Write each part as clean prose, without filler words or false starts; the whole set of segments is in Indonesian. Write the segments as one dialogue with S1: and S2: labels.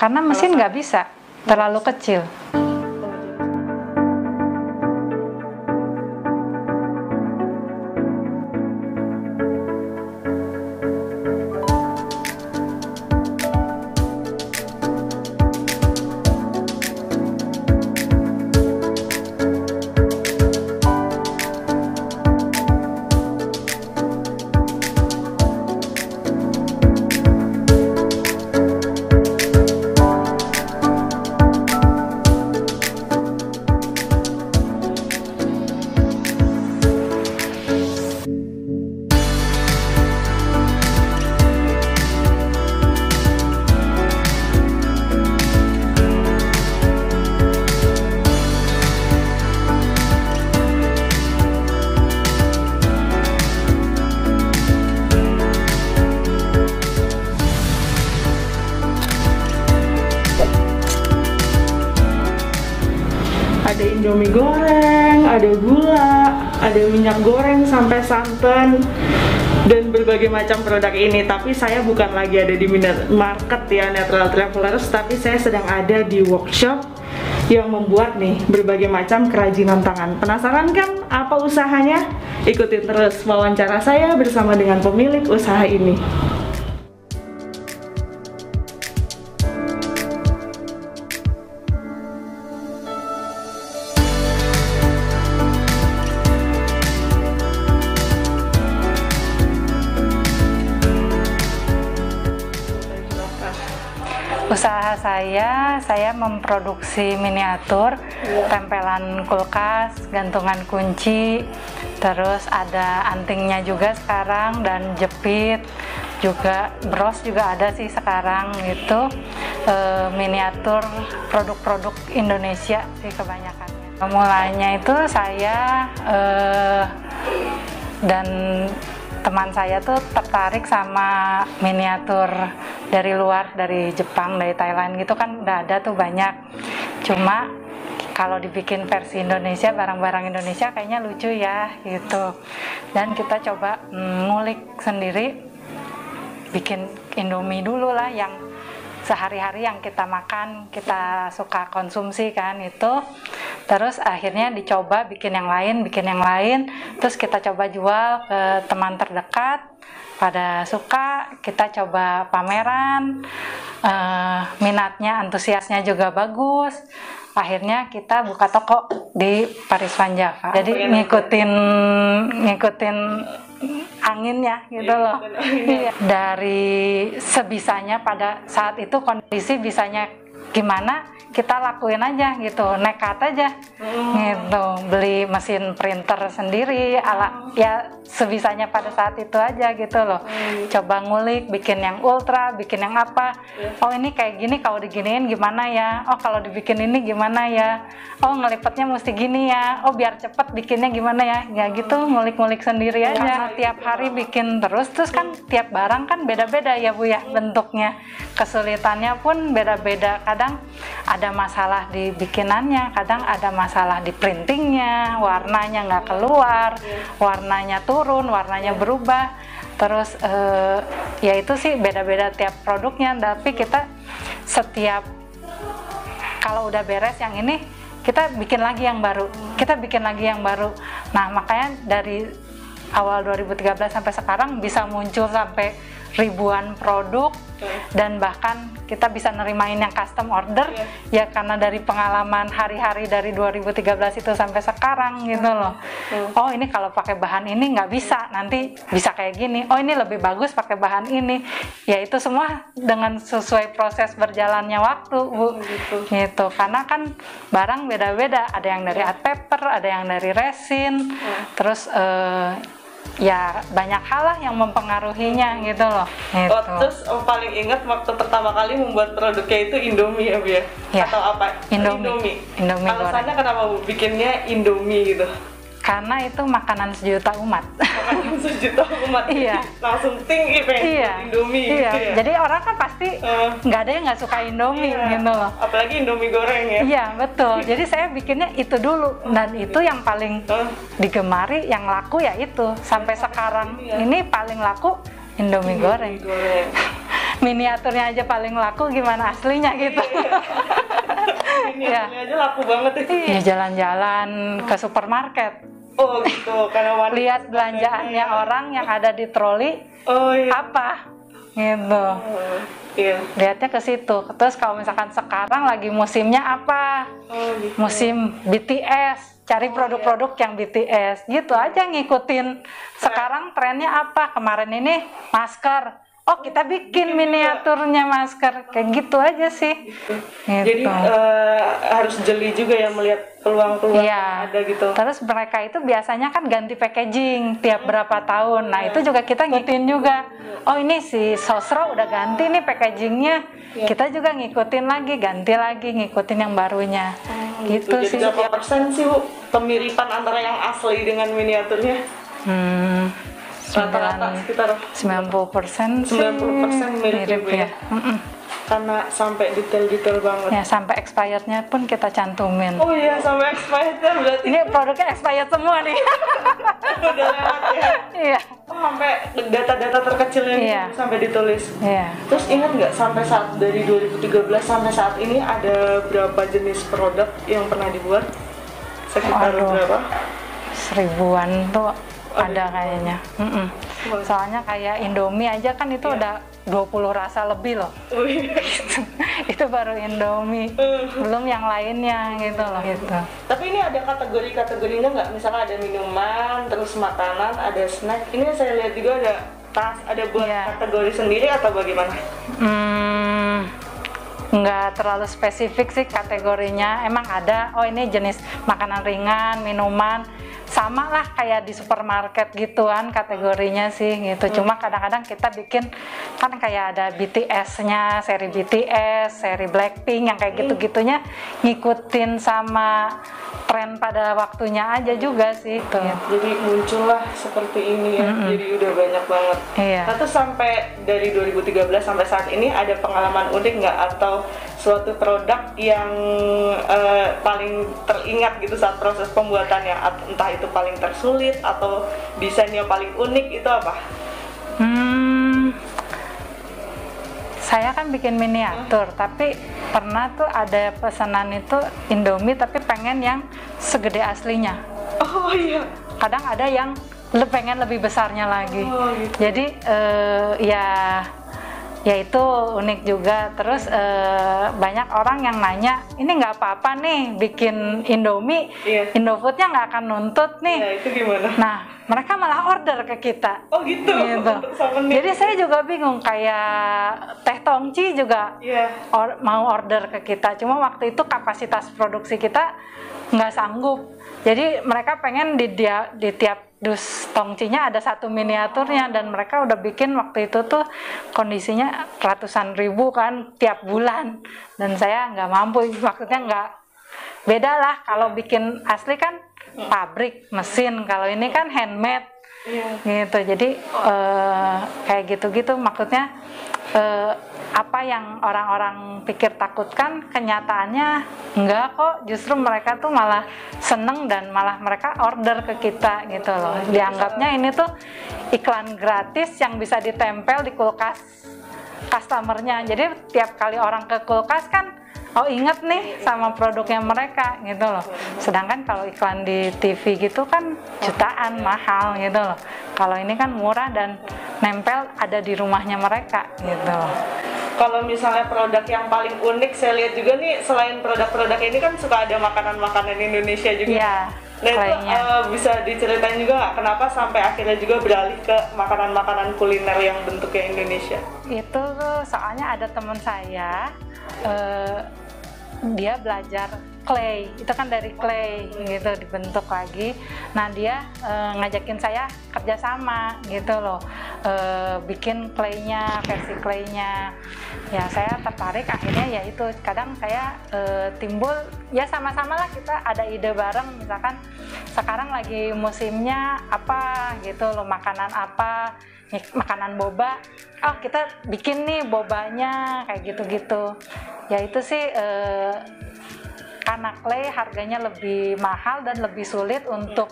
S1: karena mesin nggak bisa, terlalu kecil.
S2: Ada Indomie goreng, ada gula, ada minyak goreng sampai santan dan berbagai macam produk ini. Tapi saya bukan lagi ada di market ya Natural Travelers, tapi saya sedang ada di workshop yang membuat nih berbagai macam kerajinan tangan. Penasaran kan apa usahanya? Ikutin terus wawancara saya bersama dengan pemilik usaha ini.
S1: Usaha saya memproduksi miniatur, tempelan kulkas, gantungan kunci, terus ada antingnya juga sekarang dan jepit, juga bros juga ada sih sekarang itu, miniatur produk-produk Indonesia sih kebanyakannya. Mulanya itu saya dan teman saya tuh tertarik sama miniatur dari luar, dari Jepang, dari Thailand gitu kan udah ada tuh banyak. Cuma kalau dibikin versi Indonesia, barang-barang Indonesia kayaknya lucu ya gitu. Dan kita coba ngulik sendiri, bikin Indomie dulu lah yang sehari-hari yang kita makan, kita suka konsumsi kan itu. Terus akhirnya dicoba bikin yang lain, terus kita coba jual ke teman terdekat, pada suka, kita coba pameran, minatnya, antusiasnya juga bagus. Akhirnya kita buka toko di Paris Van Java. Jadi ngikutin anginnya gitu loh. Dari sebisanya pada saat itu kondisi bisanya gimana, kita lakuin aja gitu, nekat aja gitu, beli mesin printer sendiri ya sebisanya pada saat itu aja gitu loh. Coba ngulik, bikin yang ultra, bikin yang apa, oh ini kayak gini, kalau diginiin gimana ya, oh kalau dibikin ini gimana ya, oh ngelipetnya mesti gini ya, oh biar cepet bikinnya gimana ya, ya gitu, ngulik-ngulik sendiri aja. Tiap hari bikin terus kan tiap barang kan beda-beda ya Bu ya bentuknya, kesulitannya pun beda-beda, kadang ada masalah di bikinannya, kadang ada masalah di printingnya, warnanya nggak keluar, warnanya turun, warnanya berubah. Terus ya itu sih beda-beda tiap produknya, tapi kita setiap kalau udah beres yang ini, kita bikin lagi yang baru, Nah makanya dari awal 2013 sampai sekarang bisa muncul sampai ribuan produk, dan bahkan kita bisa nerimain yang custom order ya karena dari pengalaman hari-hari dari 2013 itu sampai sekarang gitu loh. Oh ini kalau pakai bahan ini nggak bisa, nanti bisa kayak gini, oh ini lebih bagus pakai bahan ini, ya itu semua dengan sesuai proses berjalannya waktu Bu gitu. Karena kan barang beda-beda, ada yang dari art paper, ada yang dari resin, terus ya banyak hal lah yang mempengaruhinya gitu loh. Gitu.
S2: Oh, terus paling ingat waktu pertama kali membuat produknya itu Indomie ya Bu ya? Atau apa?
S1: Indomie.
S2: Alasannya kenapa Bu bikinnya Indomie gitu?
S1: Karena itu makanan sejuta umat.
S2: Makanan sejuta umat.
S1: Iya.
S2: Langsung tinggi pengen Indomie gitu ya.
S1: Jadi orang kan pasti nggak ada yang nggak suka Indomie gitu loh.
S2: Apalagi Indomie goreng ya.
S1: Iya betul. Jadi saya bikinnya itu dulu, dan itu yang paling digemari, yang laku ya itu. Sampai sekarang ini paling laku Indomie goreng. miniaturnya aja paling laku, gimana aslinya gitu.
S2: Miniaturnya aja laku banget itu.
S1: Iya, jalan-jalan ke supermarket.
S2: Oh gitu, karena wanita
S1: Lihat belanjaannya orang yang ada di troli,
S2: oh iya.
S1: apa gitu.
S2: Oh, iya.
S1: Lihatnya ke situ. Terus kalau misalkan sekarang lagi musimnya apa?
S2: Oh gitu.
S1: Musim BTS, cari produk-produk yang BTS. Gitu aja ngikutin. Sekarang trennya apa? Kemarin ini masker. Oh, kita bikin miniaturnya masker. Kayak gitu aja sih. Gitu.
S2: Jadi harus jeli juga ya melihat peluang-peluang
S1: Iya.
S2: yang ada gitu.
S1: Terus mereka itu biasanya kan ganti packaging tiap berapa tahun. Nah, itu juga kita ngikutin juga. Oh, ini si Sosro udah ganti nih packagingnya. Kita juga ngikutin lagi, ganti lagi, ngikutin yang barunya. Gitu
S2: Jadi
S1: sih.
S2: berapa persen sih Bu kemiripan antara yang asli dengan miniaturnya? Rata-rata sekitar
S1: 90% sih
S2: 90% mirip
S1: ya.
S2: ya. Karena sampai detail-detail banget.
S1: Ya, sampai expirednya pun kita cantumin.
S2: Oh iya, sampai expired berarti.
S1: Ini produknya expired semua nih.
S2: Udah lewat ya.
S1: Iya.
S2: Oh, sampai data-data terkecilnya gitu
S1: Iya.
S2: sampai ditulis.
S1: Iya.
S2: Terus ingat nggak sampai saat dari 2013 sampai saat ini ada berapa jenis produk yang pernah dibuat? Sekitar berapa?
S1: 1000-an tuh ada kayaknya. Soalnya kayak Indomie aja kan itu udah 20 rasa lebih loh. Itu baru Indomie, belum yang lainnya gitu loh. Gitu.
S2: Tapi ini ada kategori-kategorinya nggak? Misalnya ada minuman, terus makanan, ada snack. Ini saya lihat juga ada tas, ada buat kategori sendiri atau bagaimana?
S1: Nggak terlalu spesifik sih kategorinya. Emang ada, oh ini jenis makanan ringan, minuman. Sama lah kayak di supermarket gituan kategorinya sih gitu. Cuma kadang-kadang kita bikin kan kayak ada BTS-nya, seri BTS, seri Blackpink yang kayak gitu-gitunya ngikutin sama tren pada waktunya aja juga sih gitu.
S2: Jadi muncullah seperti ini ya. Jadi udah banyak banget.
S1: Iya.
S2: Nah, terus sampai dari 2013 sampai saat ini ada pengalaman unik nggak atau suatu produk yang paling teringat gitu saat proses pembuatannya, entah itu paling tersulit atau desainnya paling unik, itu apa?
S1: Saya kan bikin miniatur, tapi pernah tuh ada pesanan itu Indomie tapi pengen yang segede aslinya.
S2: Oh iya.
S1: Kadang ada yang pengen lebih besarnya lagi.
S2: Oh, gitu.
S1: Jadi ya itu unik juga. Terus banyak orang yang nanya, ini nggak apa-apa nih bikin Indomie, Indofoodnya nggak akan nuntut nih.
S2: Ya, itu gimana?
S1: Nah, mereka malah order ke kita.
S2: Oh gitu.
S1: Jadi saya juga bingung, kayak Teh Tongci juga mau order ke kita. Cuma waktu itu kapasitas produksi kita nggak sanggup. Jadi mereka pengen di tiap dus tongcinya ada satu miniaturnya, dan mereka udah bikin waktu itu tuh kondisinya ratusan ribu kan tiap bulan, dan saya nggak mampu. Maksudnya nggak, beda lah kalau bikin asli kan pabrik mesin, kalau ini kan handmade gitu. Jadi kayak gitu-gitu maksudnya. Apa yang orang-orang pikir takutkan, kenyataannya enggak kok, justru mereka tuh malah seneng dan malah mereka order ke kita gitu loh. Dianggapnya ini tuh iklan gratis yang bisa ditempel di kulkas customernya. Jadi tiap kali orang ke kulkas kan, oh inget nih sama produknya mereka gitu loh. Sedangkan kalau iklan di TV gitu kan jutaan, mahal gitu loh. Kalau ini kan murah dan nempel ada di rumahnya mereka gitu loh.
S2: Kalau misalnya produk yang paling unik, saya lihat juga nih selain produk-produk ini kan suka ada makanan-makanan Indonesia juga.
S1: Iya.
S2: Nah itu bisa diceritain juga nggak kenapa sampai akhirnya juga beralih ke makanan-makanan kuliner yang bentuknya Indonesia?
S1: Itu tuh soalnya ada teman saya, dia belajar clay, itu kan dari clay gitu dibentuk lagi. Nah dia ngajakin saya kerjasama gitu loh, bikin claynya, versi claynya. Ya saya tertarik, akhirnya ya itu kadang saya timbul ya sama-sama lah, kita ada ide bareng. Misalkan sekarang lagi musimnya apa gitu loh, makanan apa, makanan boba, oh kita bikin nih bobanya kayak gitu-gitu. Ya itu sih karena clay harganya lebih mahal dan lebih sulit untuk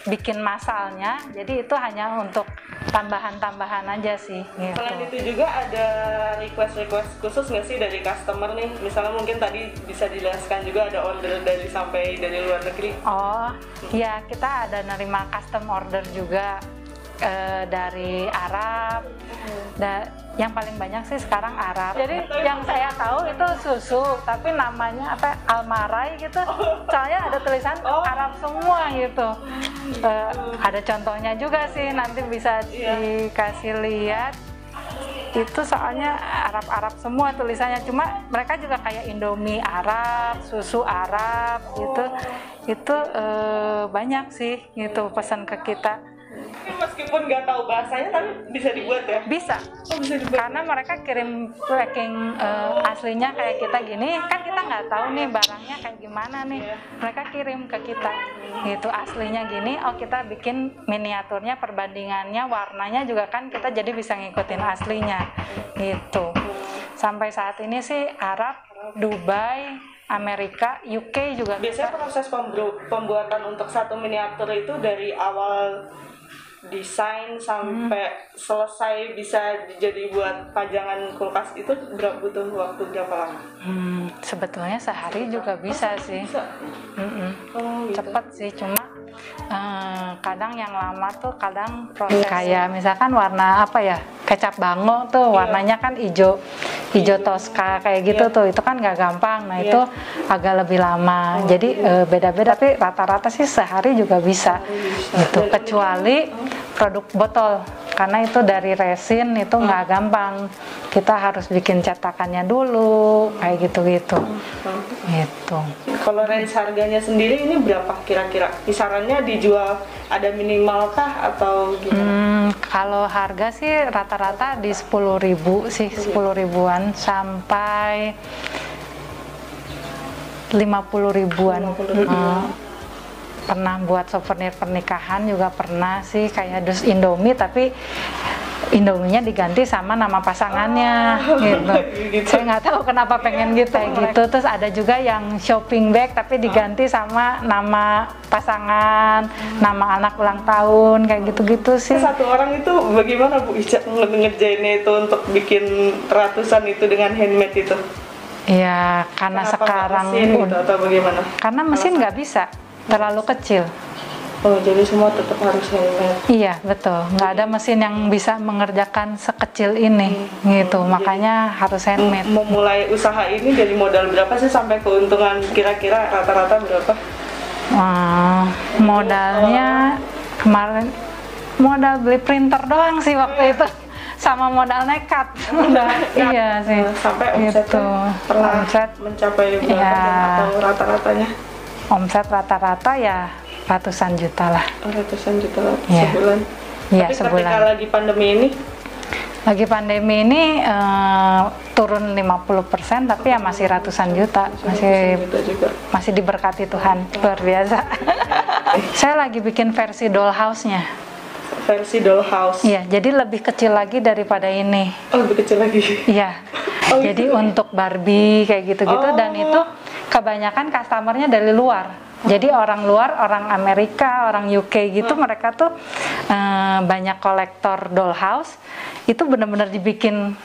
S1: bikin masalnya, jadi itu hanya untuk tambahan-tambahan aja sih gitu.
S2: Selain itu juga ada request khusus nggak sih dari customer nih? Misalnya mungkin tadi bisa dijelaskan juga ada order sampai dari luar negeri.
S1: Oh ya, kita ada nerima custom order juga dari Arab. Yang paling banyak sih sekarang Arab. Jadi yang saya tahu itu susu, tapi namanya apa, Almarai gitu. Soalnya ada tulisan Arab semua gitu. Ada contohnya juga sih, nanti bisa dikasih lihat. Itu soalnya Arab semua tulisannya, cuma mereka juga kayak Indomie Arab, susu Arab gitu. Itu banyak sih gitu pesan ke kita.
S2: Meskipun nggak tahu bahasanya, tapi bisa dibuat ya?
S1: Bisa. Bisa dibuat. Karena mereka kirim packing aslinya kayak kita gini, kan kita nggak tahu nih barangnya kayak gimana nih. Mereka kirim ke kita, gitu aslinya gini. Oh, kita bikin miniaturnya, perbandingannya, warnanya juga kan kita jadi bisa ngikutin aslinya, gitu. Sampai saat ini sih Arab, Dubai, Amerika, UK juga.
S2: Biasanya proses pembuatan untuk satu miniatur itu dari awal desain sampai selesai bisa jadi buat pajangan kulkas itu butuh waktu berapa lama?
S1: Sebetulnya sehari juga bisa sih. Gitu. Cepet sih, cuma kadang yang lama tuh kadang proses kayak misalkan warna apa ya, kecap bango tuh warnanya kan hijau toska kayak gitu tuh, itu kan nggak gampang. Nah itu agak lebih lama, jadi beda-beda, tapi rata-rata sih sehari juga bisa gitu, kecuali produk botol karena itu dari resin, itu nggak gampang, kita harus bikin cetakannya dulu kayak gitu-gitu. Gitu.
S2: Kalau range harganya sendiri ini berapa kira-kira? Kisarannya dijual ada minimal kah atau gimana?
S1: Kalau harga sih rata-rata di 10.000 sih, 10 ribuan sampai 50 ribuan. Pernah buat souvenir pernikahan juga pernah sih, kayak dus Indomie tapi Indominya diganti sama nama pasangannya gitu. Saya nggak tahu kenapa pengen gitu kayak gitu. Terus ada juga yang shopping bag tapi diganti sama nama pasangan, nama anak ulang tahun kayak gitu-gitu sih.
S2: Satu orang itu bagaimana Bu Ica ngerjainnya itu untuk bikin ratusan itu dengan handmade itu?
S1: Iya, karena
S2: kenapa
S1: sekarang
S2: mesin gitu, atau bagaimana?
S1: Karena mesin nggak bisa, terlalu kecil.
S2: Oh, jadi semua tetap harus handmade.
S1: Iya, betul. Nggak ada mesin yang bisa mengerjakan sekecil ini, gitu. Makanya harus handmade.
S2: Memulai usaha ini dari modal berapa sih sampai keuntungan kira-kira rata-rata berapa?
S1: Modalnya kemarin modal beli printer doang sih waktu itu, sama modal nekat. Iya sih.
S2: Sampai omsetnya pernah mencapai berapa atau rata-ratanya?
S1: Omset rata-rata ya ratusan juta lah.
S2: Ratusan juta lah sebulan.
S1: Iya,
S2: tapi
S1: sebulan.
S2: ketika lagi pandemi ini?
S1: Lagi pandemi ini turun 50%, tapi ya masih ratusan juta. Masih diberkati Tuhan, luar biasa. Saya lagi bikin versi dollhouse-nya.
S2: Versi dollhouse?
S1: Iya, jadi lebih kecil lagi daripada ini.
S2: Oh, lebih kecil lagi?
S1: Iya. Jadi untuk Barbie kayak gitu-gitu, dan itu kebanyakan customernya dari luar. Jadi orang luar, orang Amerika, orang UK gitu, mereka tuh banyak kolektor dollhouse. Itu benar-benar dibikin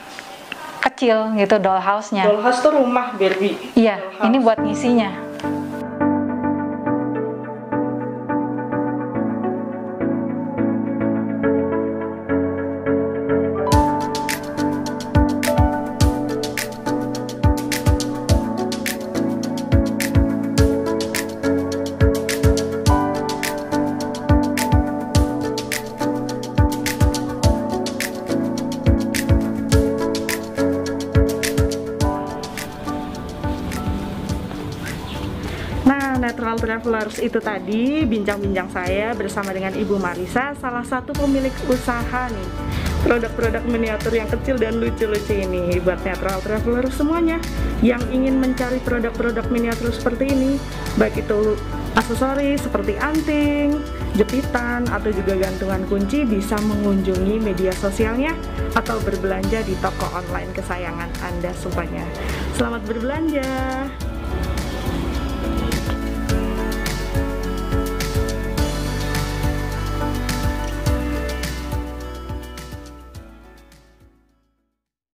S1: kecil gitu dollhouse-nya.
S2: Dollhouse tuh rumah Barbie?
S1: Iya, ini buat ngisinya.
S2: Natural Travelers, itu tadi bincang-bincang saya bersama dengan Ibu Marisa, salah satu pemilik usaha nih produk-produk miniatur yang kecil dan lucu-lucu ini. Buat Natural Travelers semuanya yang ingin mencari produk-produk miniatur seperti ini, baik itu aksesoris seperti anting, jepitan, atau juga gantungan kunci, bisa mengunjungi media sosialnya atau berbelanja di toko online kesayangan Anda semuanya. Selamat berbelanja!